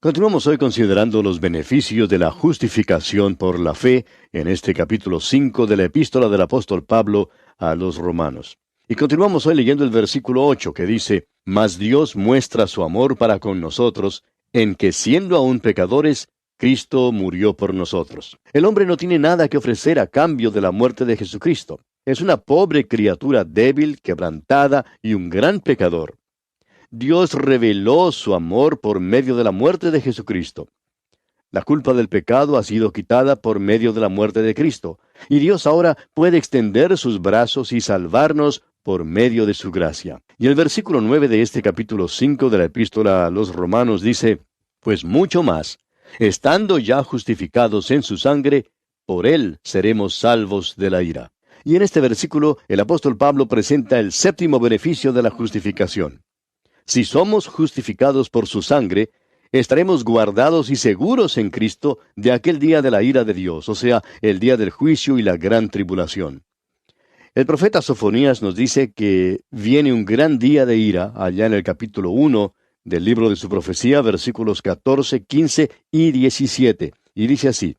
Continuamos hoy considerando los beneficios de la justificación por la fe en este capítulo 5 de la epístola del apóstol Pablo a los romanos. Y continuamos hoy leyendo el versículo 8 que dice, «Mas Dios muestra su amor para con nosotros, en que siendo aún pecadores, Cristo murió por nosotros». El hombre no tiene nada que ofrecer a cambio de la muerte de Jesucristo. Es una pobre criatura débil, quebrantada y un gran pecador. Dios reveló su amor por medio de la muerte de Jesucristo. La culpa del pecado ha sido quitada por medio de la muerte de Cristo, y Dios ahora puede extender sus brazos y salvarnos por medio de su gracia. Y el versículo 9 de este capítulo 5 de la epístola a los Romanos dice, «Pues mucho más, estando ya justificados en su sangre, por él seremos salvos de la ira». Y en este versículo el apóstol Pablo presenta el séptimo beneficio de la justificación. Si somos justificados por su sangre, estaremos guardados y seguros en Cristo de aquel día de la ira de Dios, o sea, el día del juicio y la gran tribulación. El profeta Sofonías nos dice que viene un gran día de ira, allá en el capítulo 1 del libro de su profecía, versículos 14, 15 y 17, y dice así,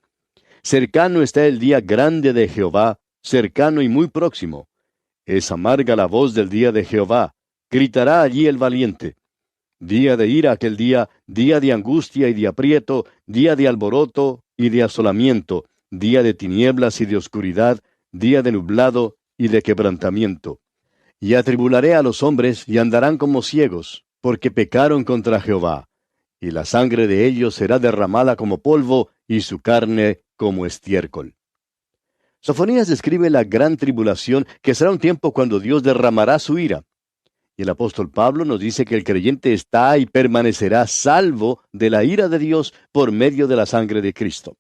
«Cercano está el día grande de Jehová, cercano y muy próximo. Es amarga la voz del día de Jehová, gritará allí el valiente. Día de ira aquel día de angustia y de aprieto, día de alboroto y de asolamiento, día de tinieblas y de oscuridad, día de nublado y de quebrantamiento. Y atribularé a los hombres y andarán como ciegos, porque pecaron contra Jehová. Y la sangre de ellos será derramada como polvo y su carne como estiércol». Sofonías describe la gran tribulación que será un tiempo cuando Dios derramará su ira. Y el apóstol Pablo nos dice que el creyente está y permanecerá salvo de la ira de Dios por medio de la sangre de Cristo.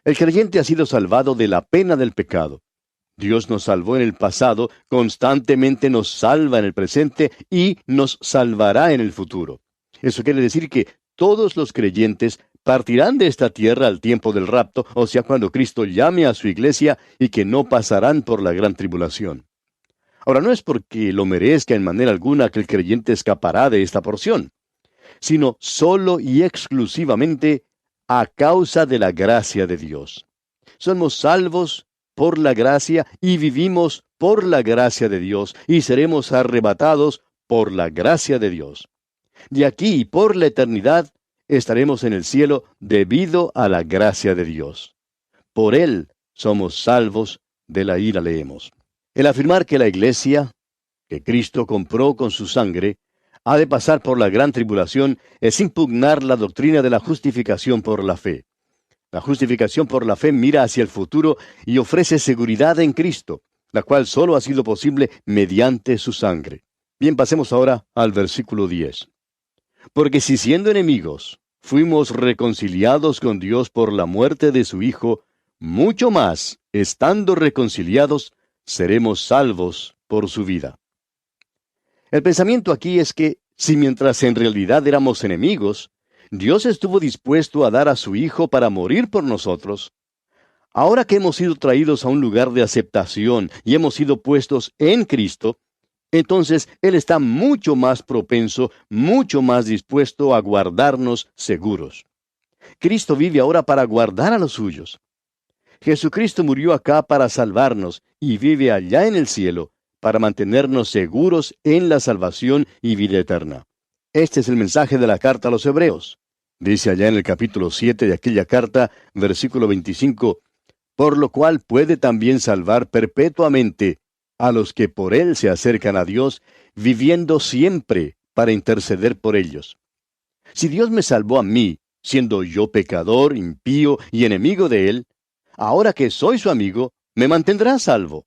El creyente ha sido salvado de la pena del pecado. Dios nos salvó en el pasado, constantemente nos salva en el presente y nos salvará en el futuro. Eso quiere decir que todos los creyentes partirán de esta tierra al tiempo del rapto, o sea, cuando Cristo llame a su iglesia, y que no pasarán por la gran tribulación. Ahora, no es porque lo merezca en manera alguna que el creyente escapará de esta porción, sino solo y exclusivamente a causa de la gracia de Dios. Somos salvos por la gracia y vivimos por la gracia de Dios y seremos arrebatados por la gracia de Dios. De aquí y por la eternidad estaremos en el cielo debido a la gracia de Dios. Por Él somos salvos de la ira, leemos. El afirmar que la iglesia, que Cristo compró con su sangre, ha de pasar por la gran tribulación es impugnar la doctrina de la justificación por la fe. La justificación por la fe mira hacia el futuro y ofrece seguridad en Cristo, la cual solo ha sido posible mediante su sangre. Bien, pasemos ahora al versículo 10. «Porque si siendo enemigos fuimos reconciliados con Dios por la muerte de su Hijo, mucho más, estando reconciliados, seremos salvos por su vida». El pensamiento aquí es que, si mientras en realidad éramos enemigos, Dios estuvo dispuesto a dar a su Hijo para morir por nosotros, ahora que hemos sido traídos a un lugar de aceptación y hemos sido puestos en Cristo, entonces Él está mucho más propenso, mucho más dispuesto a guardarnos seguros. Cristo vive ahora para guardar a los suyos. Jesucristo murió acá para salvarnos y vive allá en el cielo para mantenernos seguros en la salvación y vida eterna. Este es el mensaje de la carta a los Hebreos. Dice allá en el capítulo 7 de aquella carta, versículo 25, «Por lo cual puede también salvar perpetuamente a los que por Él se acercan a Dios, viviendo siempre para interceder por ellos». Si Dios me salvó a mí, siendo yo pecador, impío y enemigo de Él, ahora que soy su amigo, me mantendrá salvo.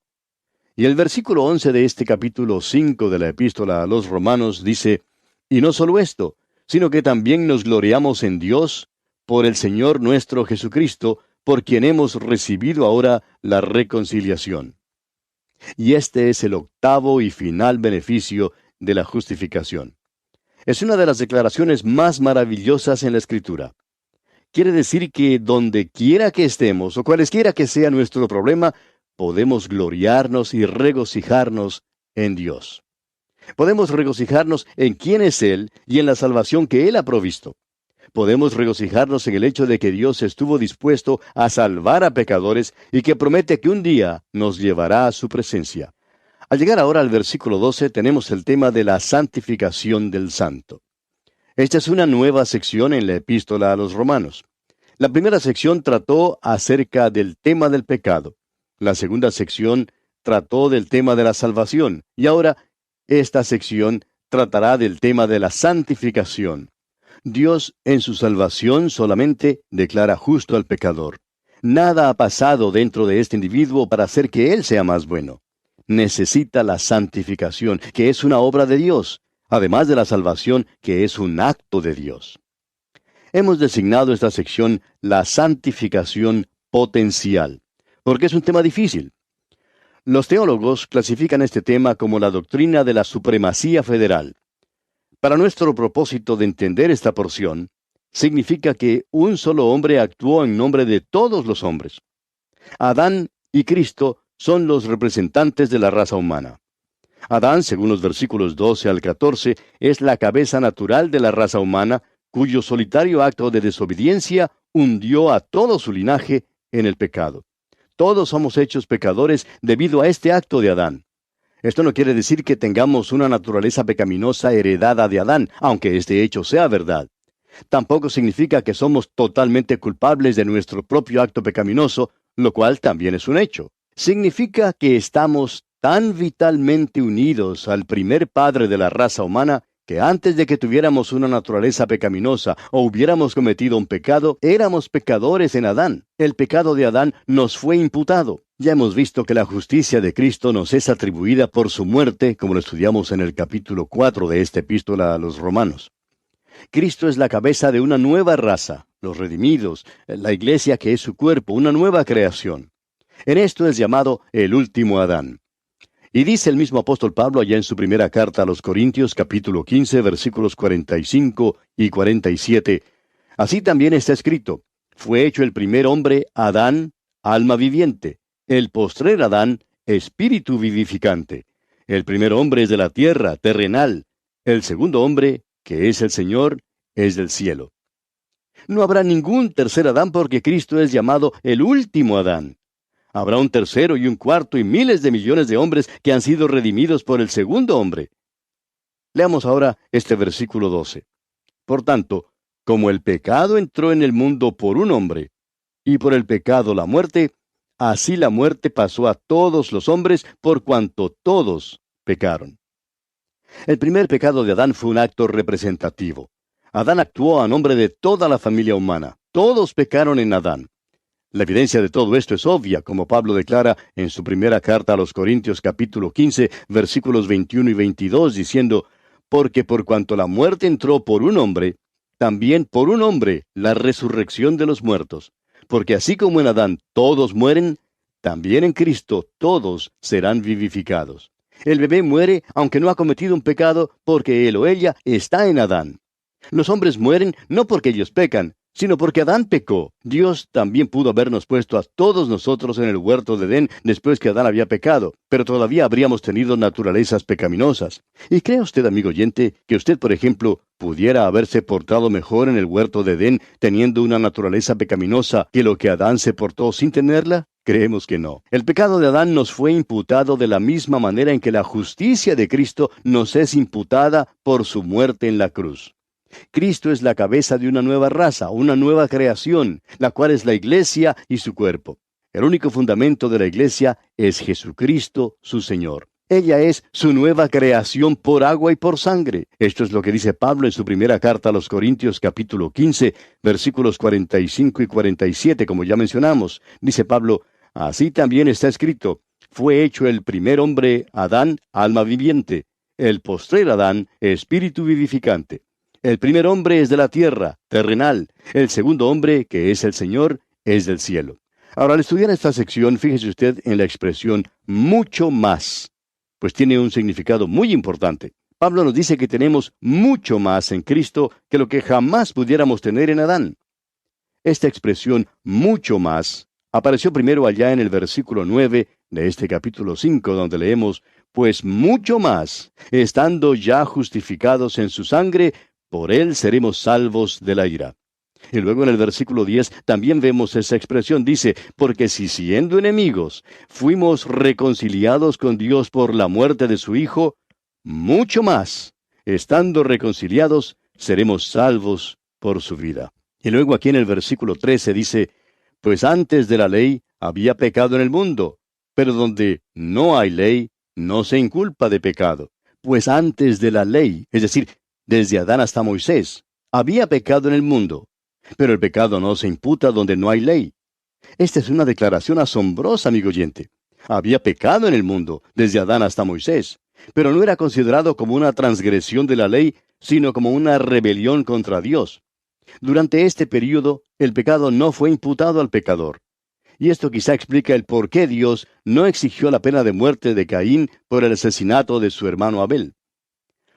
Y el versículo 11 de este capítulo 5 de la epístola a los Romanos dice, «Y no solo esto, sino que también nos gloriamos en Dios, por el Señor nuestro Jesucristo, por quien hemos recibido ahora la reconciliación». Y este es el octavo y final beneficio de la justificación. Es una de las declaraciones más maravillosas en la Escritura. Quiere decir que donde quiera que estemos, o cualesquiera que sea nuestro problema, podemos gloriarnos y regocijarnos en Dios. Podemos regocijarnos en quién es Él y en la salvación que Él ha provisto. podemos regocijarnos en el hecho de que Dios estuvo dispuesto a salvar a pecadores y que promete que un día nos llevará a su presencia. Al llegar ahora al versículo 12 tenemos el tema de la santificación del santo. Esta es una nueva sección en la epístola a los Romanos. La primera sección trató acerca del tema del pecado. La segunda sección trató del tema de la salvación. Y ahora, esta sección tratará del tema de la santificación. Dios, en su salvación, solamente declara justo al pecador. Nada ha pasado dentro de este individuo para hacer que él sea más bueno. Necesita la santificación, que es una obra de Dios, además de la salvación, que es un acto de Dios. Hemos designado esta sección la santificación potencial, porque es un tema difícil. Los teólogos clasifican este tema como la doctrina de la supremacía federal. Para nuestro propósito de entender esta porción, significa que un solo hombre actuó en nombre de todos los hombres. Adán y Cristo son los representantes de la raza humana. Adán, según los versículos 12 al 14, es la cabeza natural de la raza humana, cuyo solitario acto de desobediencia hundió a todo su linaje en el pecado. Todos somos hechos pecadores debido a este acto de Adán. Esto no quiere decir que tengamos una naturaleza pecaminosa heredada de Adán, aunque este hecho sea verdad. Tampoco significa que somos totalmente culpables de nuestro propio acto pecaminoso, lo cual también es un hecho. Significa que estamos tan vitalmente unidos al primer padre de la raza humana que antes de que tuviéramos una naturaleza pecaminosa o hubiéramos cometido un pecado, éramos pecadores en Adán. El pecado de Adán nos fue imputado. Ya hemos visto que la justicia de Cristo nos es atribuida por su muerte, como lo estudiamos en el capítulo 4 de esta epístola a los Romanos. Cristo es la cabeza de una nueva raza, los redimidos, la iglesia que es su cuerpo, una nueva creación. En esto es llamado el último Adán. Y dice el mismo apóstol Pablo allá en su primera carta a los Corintios, capítulo 15, versículos 45 y 47, así también está escrito, fue hecho el primer hombre, Adán, alma viviente, el postrer Adán, espíritu vivificante. El primer hombre es de la tierra, terrenal, el segundo hombre, que es el Señor, es del cielo. No habrá ningún tercer Adán porque Cristo es llamado el último Adán. Habrá un tercero y un cuarto y miles de millones de hombres que han sido redimidos por el segundo hombre. Leamos ahora este versículo 12. Por tanto, como el pecado entró en el mundo por un hombre, y por el pecado la muerte, así la muerte pasó a todos los hombres por cuanto todos pecaron. El primer pecado de Adán fue un acto representativo. Adán actuó a nombre de toda la familia humana. Todos pecaron en Adán. La evidencia de todo esto es obvia, como Pablo declara en su primera carta a los Corintios capítulo 15, versículos 21 y 22, diciendo, porque por cuanto la muerte entró por un hombre, también por un hombre la resurrección de los muertos. Porque así como en Adán todos mueren, también en Cristo todos serán vivificados. El bebé muere aunque no ha cometido un pecado, porque él o ella está en Adán. Los hombres mueren no porque ellos pecan, sino porque Adán pecó. Dios también pudo habernos puesto a todos nosotros en el huerto de Edén después que Adán había pecado, pero todavía habríamos tenido naturalezas pecaminosas. ¿Y cree usted, amigo oyente, que usted, por ejemplo, pudiera haberse portado mejor en el huerto de Edén teniendo una naturaleza pecaminosa que lo que Adán se portó sin tenerla? Creemos que no. El pecado de Adán nos fue imputado de la misma manera en que la justicia de Cristo nos es imputada por su muerte en la cruz. Cristo es la cabeza de una nueva raza, una nueva creación, la cual es la iglesia y su cuerpo. El único fundamento de la iglesia es Jesucristo, su Señor. Ella es su nueva creación por agua y por sangre. Esto es lo que dice Pablo en su primera carta a los Corintios capítulo 15, versículos 45 y 47, como ya mencionamos. Dice Pablo, así también está escrito, fue hecho el primer hombre, Adán, alma viviente, el postrer Adán, espíritu vivificante. El primer hombre es de la tierra, terrenal. El segundo hombre, que es el Señor, es del cielo. Ahora, al estudiar esta sección, fíjese usted en la expresión mucho más, pues tiene un significado muy importante. Pablo nos dice que tenemos mucho más en Cristo que lo que jamás pudiéramos tener en Adán. Esta expresión mucho más apareció primero allá en el versículo 9 de este capítulo 5, donde leemos, pues mucho más, estando ya justificados en su sangre, por él seremos salvos de la ira. Y luego en el versículo 10 también vemos esa expresión. Dice, porque si siendo enemigos fuimos reconciliados con Dios por la muerte de su Hijo, mucho más, estando reconciliados, seremos salvos por su vida. Y luego aquí en el versículo 13 dice, pues antes de la ley había pecado en el mundo, pero donde no hay ley, no se inculpa de pecado. Pues antes de la ley, es decir, desde Adán hasta Moisés, había pecado en el mundo, pero el pecado no se imputa donde no hay ley. Esta es una declaración asombrosa, amigo oyente. Había pecado en el mundo, desde Adán hasta Moisés, pero no era considerado como una transgresión de la ley, sino como una rebelión contra Dios. Durante este período, el pecado no fue imputado al pecador. Y esto quizá explica el por qué Dios no exigió la pena de muerte de Caín por el asesinato de su hermano Abel.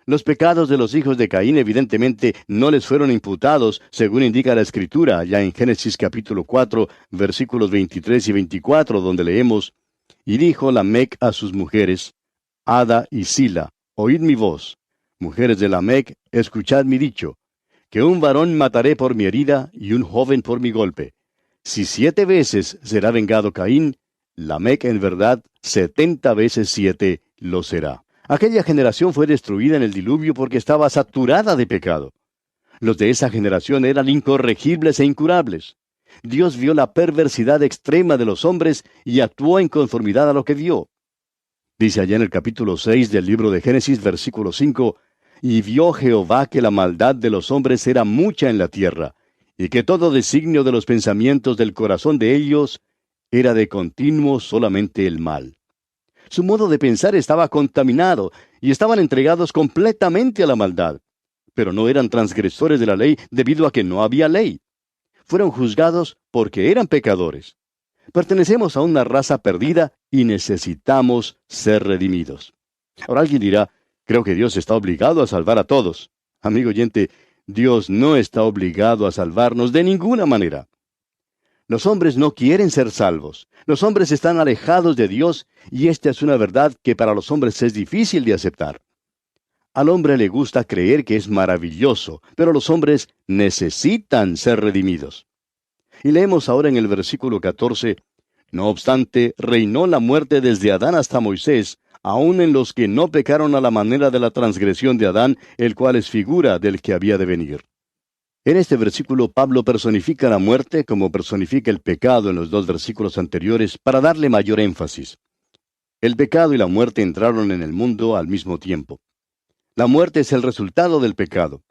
Los pecados de los hijos de Caín evidentemente no les fueron imputados, según indica la Escritura, ya en Génesis capítulo 4, versículos 23 y 24, donde leemos, y dijo Lamec a sus mujeres, Ada y Sila, oíd mi voz. Mujeres de Lamec, escuchad mi dicho, que un varón mataré por mi herida y un joven por mi golpe. Si 7 veces será vengado Caín, Lamec en verdad 70 veces 7 lo será. Aquella generación fue destruida en el diluvio porque estaba saturada de pecado. Los de esa generación eran incorregibles e incurables. Dios vio la perversidad extrema de los hombres y actuó en conformidad a lo que vio. Dice allá en el capítulo 6 del libro de Génesis, versículo 5, y vio Jehová que la maldad de los hombres era mucha en la tierra, y que todo designio de los pensamientos del corazón de ellos era de continuo solamente el mal. Su modo de pensar estaba contaminado, y estaban entregados completamente a la maldad. Pero no eran transgresores de la ley debido a que no había ley. Fueron juzgados porque eran pecadores. Pertenecemos a una raza perdida y necesitamos ser redimidos. Ahora alguien dirá, creo que Dios está obligado a salvar a todos. Amigo oyente, Dios no está obligado a salvarnos de ninguna manera. Los hombres no quieren ser salvos. Los hombres están alejados de Dios y esta es una verdad que para los hombres es difícil de aceptar. Al hombre le gusta creer que es maravilloso, pero los hombres necesitan ser redimidos. Y leemos ahora en el versículo 14, no obstante, reinó la muerte desde Adán hasta Moisés, aun en los que no pecaron a la manera de la transgresión de Adán, el cual es figura del que había de venir. En este versículo, Pablo personifica la muerte como personifica el pecado en los 2 versículos anteriores para darle mayor énfasis. El pecado y la muerte entraron en el mundo al mismo tiempo. La muerte es el resultado del pecado.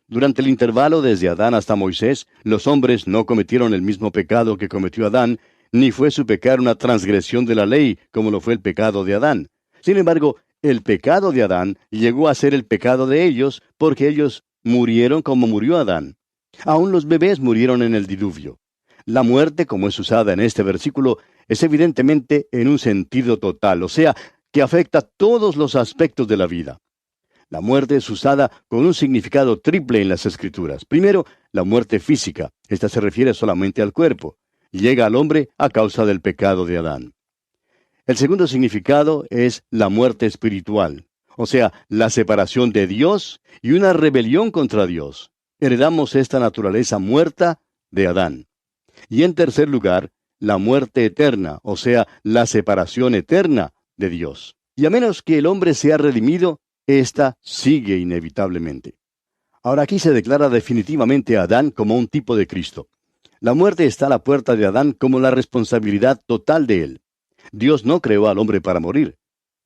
Durante el intervalo desde Adán hasta Moisés, los hombres no cometieron el mismo pecado que cometió Adán, ni fue su pecar una transgresión de la ley, como lo fue el pecado de Adán. Sin embargo, el pecado de Adán llegó a ser el pecado de ellos, porque ellos murieron como murió Adán. Aún los bebés murieron en el diluvio. La muerte, como es usada en este versículo, es evidentemente en un sentido total, o sea, que afecta todos los aspectos de la vida. La muerte es usada con un significado triple en las Escrituras. Primero, la muerte física. Esta se refiere solamente al cuerpo. Llega al hombre a causa del pecado de Adán. El segundo significado es la muerte espiritual, o sea, la separación de Dios y una rebelión contra Dios. Heredamos esta naturaleza muerta de Adán. Y en tercer lugar, la muerte eterna, o sea, la separación eterna de Dios. Y a menos que el hombre sea redimido, esta sigue inevitablemente. Ahora aquí se declara definitivamente a Adán como un tipo de Cristo. La muerte está a la puerta de Adán como la responsabilidad total de él. Dios no creó al hombre para morir.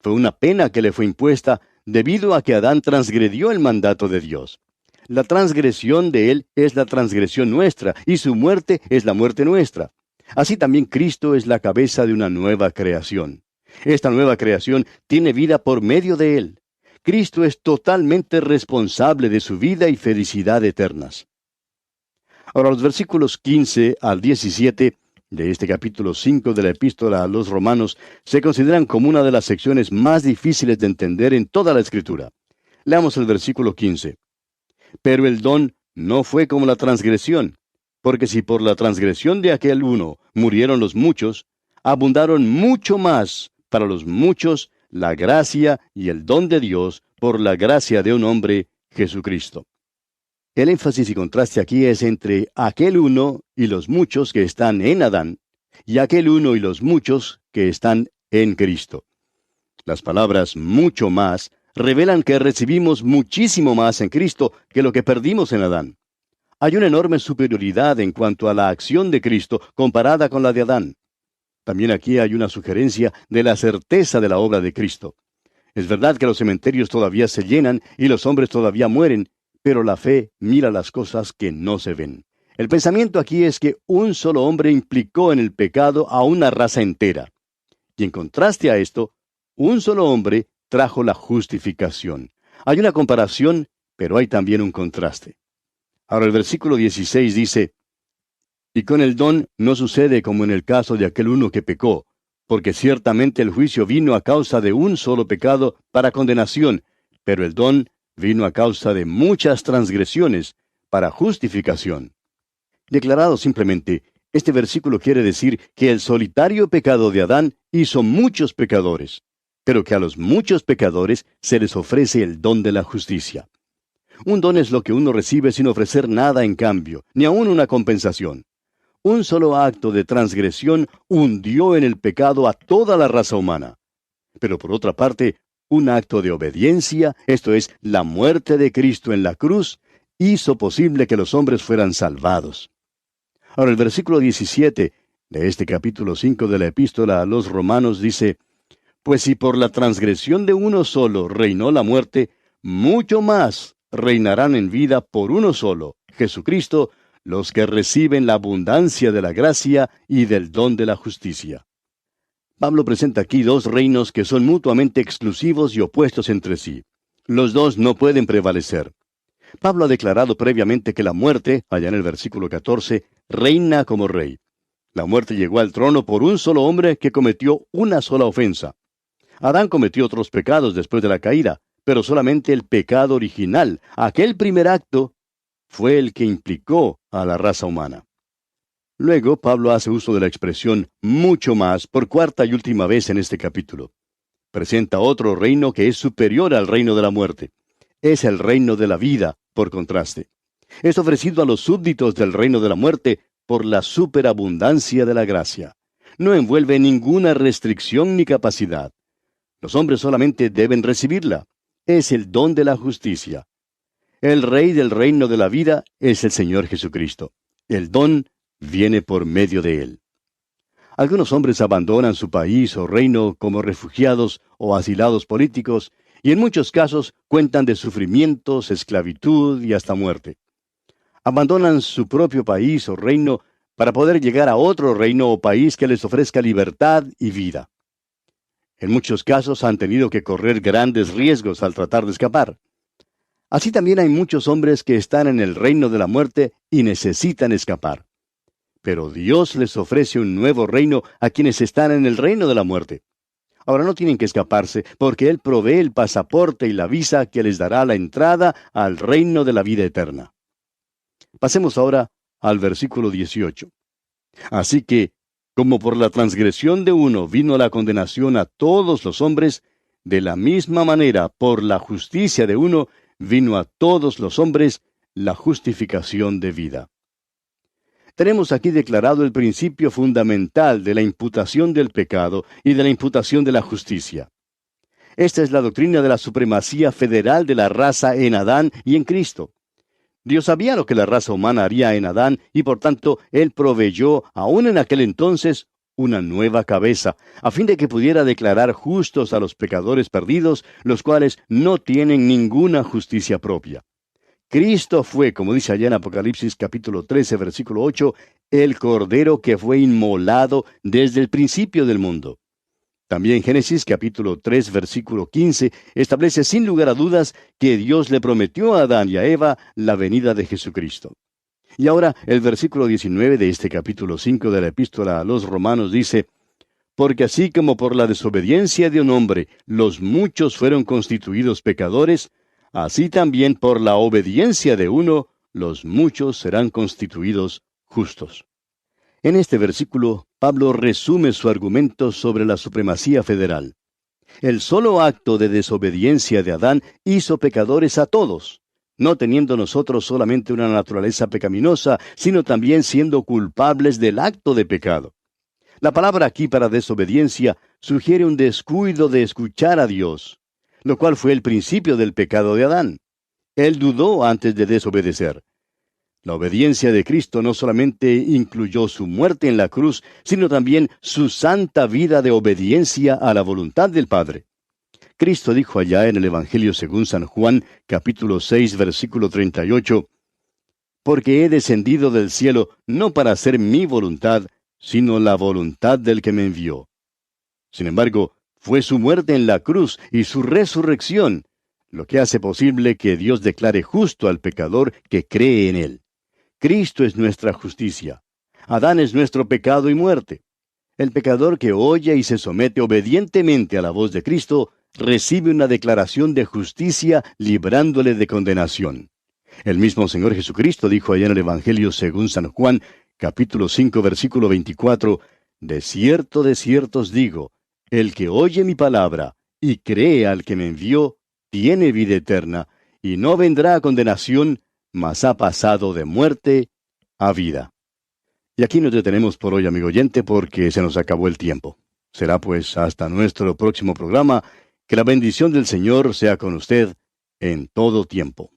Fue una pena que le fue impuesta debido a que Adán transgredió el mandato de Dios. La transgresión de él es la transgresión nuestra y su muerte es la muerte nuestra. Así también Cristo es la cabeza de una nueva creación. Esta nueva creación tiene vida por medio de él. Cristo es totalmente responsable de su vida y felicidad eternas. Ahora, los versículos 15 al 17 de este capítulo 5 de la Epístola a los Romanos se consideran como una de las secciones más difíciles de entender en toda la Escritura. Leamos el versículo 15. Pero el don no fue como la transgresión, porque si por la transgresión de aquel uno murieron los muchos, abundaron mucho más para los muchos la gracia y el don de Dios por la gracia de un hombre, Jesucristo. El énfasis y contraste aquí es entre aquel uno y los muchos que están en Adán, y aquel uno y los muchos que están en Cristo. Las palabras mucho más revelan que recibimos muchísimo más en Cristo que lo que perdimos en Adán. Hay una enorme superioridad en cuanto a la acción de Cristo comparada con la de Adán. También aquí hay una sugerencia de la certeza de la obra de Cristo. Es verdad que los cementerios todavía se llenan y los hombres todavía mueren, pero la fe mira las cosas que no se ven. El pensamiento aquí es que un solo hombre implicó en el pecado a una raza entera. Y en contraste a esto, un solo hombre trajo la justificación. Hay una comparación, pero hay también un contraste. Ahora el versículo 16 dice, y con el don no sucede como en el caso de aquel uno que pecó, porque ciertamente el juicio vino a causa de un solo pecado para condenación, pero el don vino a causa de muchas transgresiones para justificación. Declarado simplemente, este versículo quiere decir que el solitario pecado de Adán hizo muchos pecadores, pero que a los muchos pecadores se les ofrece el don de la justicia. Un don es lo que uno recibe sin ofrecer nada en cambio, ni aun una compensación. Un solo acto de transgresión hundió en el pecado a toda la raza humana. Pero por otra parte, un acto de obediencia, esto es, la muerte de Cristo en la cruz, hizo posible que los hombres fueran salvados. Ahora el versículo 17 de este capítulo 5 de la epístola a los Romanos dice, pues si por la transgresión de uno solo reinó la muerte, mucho más reinarán en vida por uno solo, Jesucristo, los que reciben la abundancia de la gracia y del don de la justicia. Pablo presenta aquí dos reinos que son mutuamente exclusivos y opuestos entre sí. Los dos no pueden prevalecer. Pablo ha declarado previamente que la muerte, allá en el versículo 14, reina como rey. La muerte llegó al trono por un solo hombre que cometió una sola ofensa. Adán cometió otros pecados después de la caída, pero solamente el pecado original, aquel primer acto, fue el que implicó a la raza humana. Luego, Pablo hace uso de la expresión mucho más por cuarta y última vez en este capítulo. Presenta otro reino que es superior al reino de la muerte. Es el reino de la vida, por contraste. Es ofrecido a los súbditos del reino de la muerte por la superabundancia de la gracia. No envuelve ninguna restricción ni capacidad. Los hombres solamente deben recibirla. Es el don de la justicia. El rey del reino de la vida es el Señor Jesucristo. El don viene por medio de él. Algunos hombres abandonan su país o reino como refugiados o asilados políticos, y en muchos casos cuentan de sufrimientos, esclavitud y hasta muerte. Abandonan su propio país o reino para poder llegar a otro reino o país que les ofrezca libertad y vida. En muchos casos han tenido que correr grandes riesgos al tratar de escapar. Así también hay muchos hombres que están en el reino de la muerte y necesitan escapar. Pero Dios les ofrece un nuevo reino a quienes están en el reino de la muerte. Ahora no tienen que escaparse, porque Él provee el pasaporte y la visa que les dará la entrada al reino de la vida eterna. Pasemos ahora al versículo 18. Así que, como por la transgresión de uno vino la condenación a todos los hombres, de la misma manera, por la justicia de uno, vino a todos los hombres la justificación de vida. Tenemos aquí declarado el principio fundamental de la imputación del pecado y de la imputación de la justicia. Esta es la doctrina de la supremacía federal de la raza en Adán y en Cristo. Dios sabía lo que la raza humana haría en Adán y por tanto Él proveyó, aún en aquel entonces, una nueva cabeza, a fin de que pudiera declarar justos a los pecadores perdidos, los cuales no tienen ninguna justicia propia. Cristo fue, como dice allá en Apocalipsis capítulo 13, versículo 8, el Cordero que fue inmolado desde el principio del mundo. También Génesis capítulo 3, versículo 15, establece sin lugar a dudas que Dios le prometió a Adán y a Eva la venida de Jesucristo. Y ahora el versículo 19 de este capítulo 5 de la epístola a los Romanos dice, porque así como por la desobediencia de un hombre los muchos fueron constituidos pecadores, así también por la obediencia de uno, los muchos serán constituidos justos. En este versículo, Pablo resume su argumento sobre la supremacía federal. El solo acto de desobediencia de Adán hizo pecadores a todos. no teniendo nosotros solamente una naturaleza pecaminosa, sino también siendo culpables del acto de pecado. La palabra aquí para desobediencia sugiere un descuido de escuchar a Dios, lo cual fue el principio del pecado de Adán. Él dudó antes de desobedecer. La obediencia de Cristo no solamente incluyó su muerte en la cruz, sino también su santa vida de obediencia a la voluntad del Padre. Cristo dijo allá en el Evangelio según San Juan, capítulo 6, versículo 38, «Porque he descendido del cielo no para hacer mi voluntad, sino la voluntad del que me envió». Sin embargo, fue su muerte en la cruz y su resurrección lo que hace posible que Dios declare justo al pecador que cree en él. Cristo es nuestra justicia. Adán es nuestro pecado y muerte. El pecador que oye y se somete obedientemente a la voz de Cristo recibe una declaración de justicia librándole de condenación. El mismo Señor Jesucristo dijo allá en el Evangelio según San Juan, capítulo 5, versículo 24, de cierto os digo, el que oye mi palabra y cree al que me envió, tiene vida eterna, y no vendrá a condenación, mas ha pasado de muerte a vida. Y aquí nos detenemos por hoy, amigo oyente, porque se nos acabó el tiempo. Será pues hasta nuestro próximo programa. Que la bendición del Señor sea con usted en todo tiempo.